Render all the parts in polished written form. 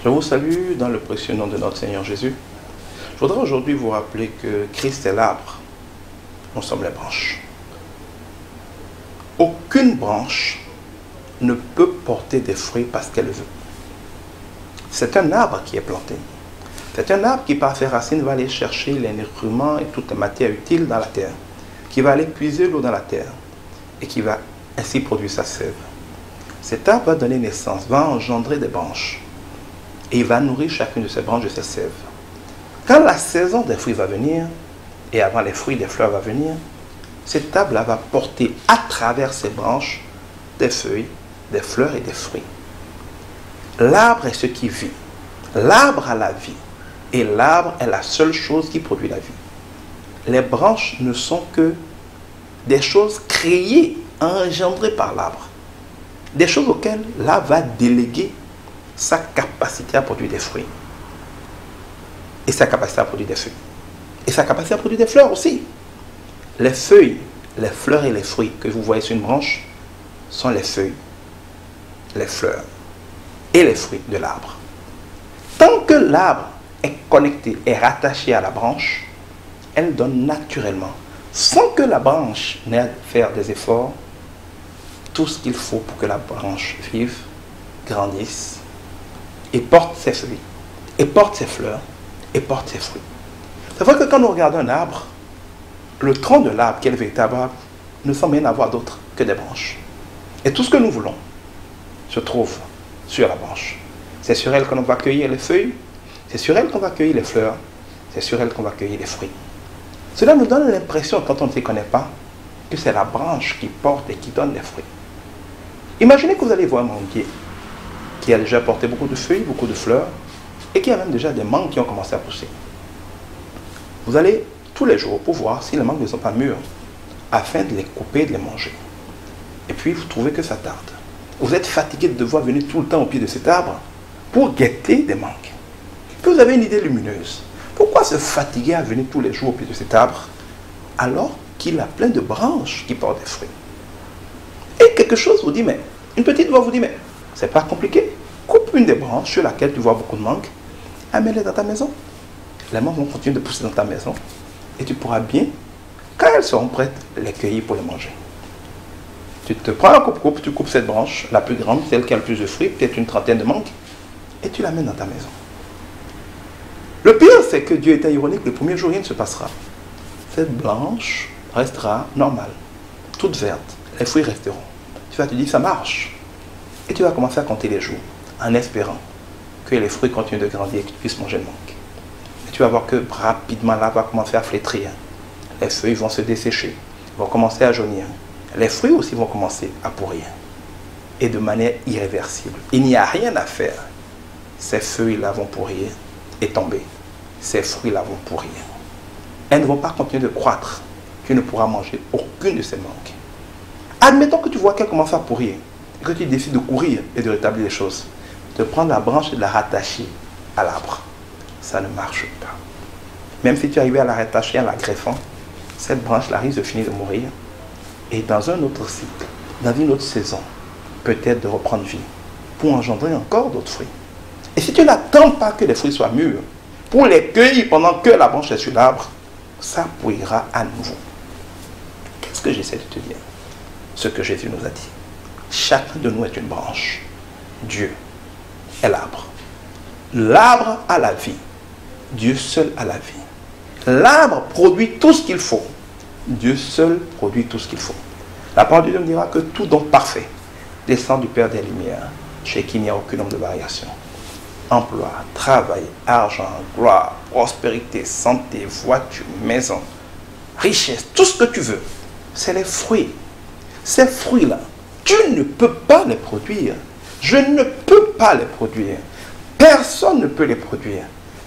Je vous salue dans le précieux nom de notre Seigneur Jésus. Je voudrais aujourd'hui vous rappeler que Christ est l'arbre, nous sommes les branches. Aucune branche ne peut porter des fruits parce qu'elle veut. C'est un arbre qui est planté. C'est un arbre qui, par ses racines, va aller chercher les nutriments et toutes les matières utiles dans la terre, qui va aller puiser l'eau dans la terre et qui va ainsi produire sa sève. Cet arbre va donner naissance, va engendrer des branches et il va nourrir chacune de ces branches de ses sèves. Quand la saison des fruits va venir, et avant les fruits, des fleurs va venir, cet arbre-là va porter à travers ses branches des feuilles, des fleurs et des fruits. L'arbre est ce qui vit. L'arbre a la vie. Et l'arbre est la seule chose qui produit la vie. Les branches ne sont que des choses créées, engendrées par l'arbre. Des choses auxquelles l'arbre va déléguer sa capacité à produire des fruits. Et sa capacité à produire des feuilles. Et sa capacité à produire des fleurs aussi. Les feuilles, les fleurs et les fruits que vous voyez sur une branche sont les feuilles, les fleurs et les fruits de l'arbre. Tant que l'arbre est connecté, est rattaché à la branche, elle donne naturellement, sans que la branche n'ait à faire des efforts, tout ce qu'il faut pour que la branche vive, grandisse et porte ses feuilles, et porte ses fleurs, et porte ses fruits. C'est vrai que quand nous regardons un arbre, le tronc de l'arbre, qui est le véritable arbre, ne semble rien avoir d'autre que des branches. Et tout ce que nous voulons se trouve sur la branche. C'est sur elle qu'on va cueillir les feuilles, c'est sur elle qu'on va cueillir les fleurs, c'est sur elle qu'on va cueillir les fruits. Cela nous donne l'impression, quand on ne s'y connaît pas, que c'est la branche qui porte et qui donne les fruits. Imaginez que vous allez voir un manguier qui a déjà porté beaucoup de feuilles, beaucoup de fleurs, et qui a même déjà des mangues qui ont commencé à pousser. Vous allez tous les jours pour voir si les mangues ne sont pas mûres, afin de les couper et de les manger. Et puis vous trouvez que ça tarde. Vous êtes fatigué de devoir venir tout le temps au pied de cet arbre pour guetter des mangues. Puis vous avez une idée lumineuse. Pourquoi se fatiguer à venir tous les jours au pied de cet arbre alors qu'il a plein de branches qui portent des fruits? Et quelque chose vous dit, mais une petite voix vous dit, mais c'est pas compliqué. Coupe une des branches sur laquelle tu vois beaucoup de mangues, amène-les dans ta maison. Les mangues vont continuer de pousser dans ta maison et tu pourras bien, quand elles seront prêtes, les cueillir pour les manger. Tu te prends un coupe-coupe, tu coupes cette branche, la plus grande, celle qui a le plus de fruits, peut-être une trentaine de mangues, et tu l'amènes dans ta maison. Le pire, c'est que Dieu était ironique, le premier jour, rien ne se passera. Cette branche restera normale, toute verte, les fruits resteront. Tu vas te dire, ça marche. Et tu vas commencer à compter les jours, en espérant que les fruits continuent de grandir et que tu puisses manger le mangue. Et tu vas voir que rapidement, là, va commencer à flétrir. Les feuilles vont se dessécher, vont commencer à jaunir. Les fruits aussi vont commencer à pourrir. Et de manière irréversible. Il n'y a rien à faire. Ces feuilles-là vont pourrir et tomber. Ces fruits-là vont pourrir. Elles ne vont pas continuer de croître. Tu ne pourras manger aucune de ces mangues. Admettons que tu vois qu'elles commencent à pourrir et que tu décides de courir et de rétablir les choses. De prendre la branche et de la rattacher à l'arbre. Ça ne marche pas. Même si tu arrives à la rattacher en la greffant, cette branche-là risque de finir de mourir. Et dans un autre cycle, dans une autre saison, peut-être de reprendre vie pour engendrer encore d'autres fruits. Et si tu n'attends pas que les fruits soient mûrs, pour les cueillir pendant que la branche est sur l'arbre, ça pourrira à nouveau. Qu'est-ce que j'essaie de te dire? Ce que Jésus nous a dit. Chacun de nous est une branche. Dieu est l'arbre. L'arbre a la vie. Dieu seul a la vie. L'arbre produit tout ce qu'il faut. Dieu seul produit tout ce qu'il faut. La parole de Dieu me dira que tout don parfait descend du Père des Lumières, chez qui il n'y a aucun nombre de variations. Emploi, travail, argent, gloire, prospérité, santé, voiture, maison, richesse, tout ce que tu veux, c'est les fruits. Ces fruits-là, tu ne peux pas les produire. Je ne peux pas les produire. Personne ne peut les produire.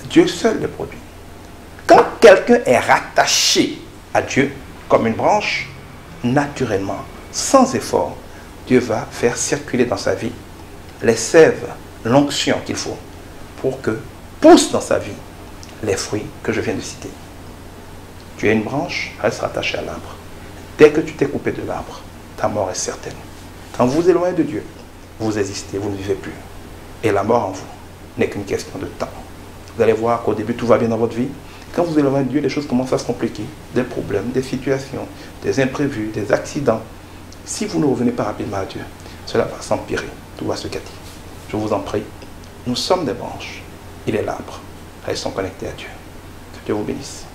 Dieu seul les produit. Quand quelqu'un est rattaché à Dieu, comme une branche, naturellement, sans effort, Dieu va faire circuler dans sa vie les sèves, l'onction qu'il faut pour que poussent dans sa vie les fruits que je viens de citer. Tu es une branche, reste rattaché à l'arbre. Dès que tu t'es coupé de l'arbre, ta mort est certaine. Quand vous vous éloignez de Dieu, vous existez, vous ne vivez plus. Et la mort en vous n'est qu'une question de temps. Vous allez voir qu'au début, tout va bien dans votre vie. Quand vous élevez Dieu, les choses commencent à se compliquer. Des problèmes, des situations, des imprévus, des accidents. Si vous ne revenez pas rapidement à Dieu, cela va s'empirer. Tout va se gâter. Je vous en prie. Nous sommes des branches. Il est l'arbre. Restons connectés à Dieu. Que Dieu vous bénisse.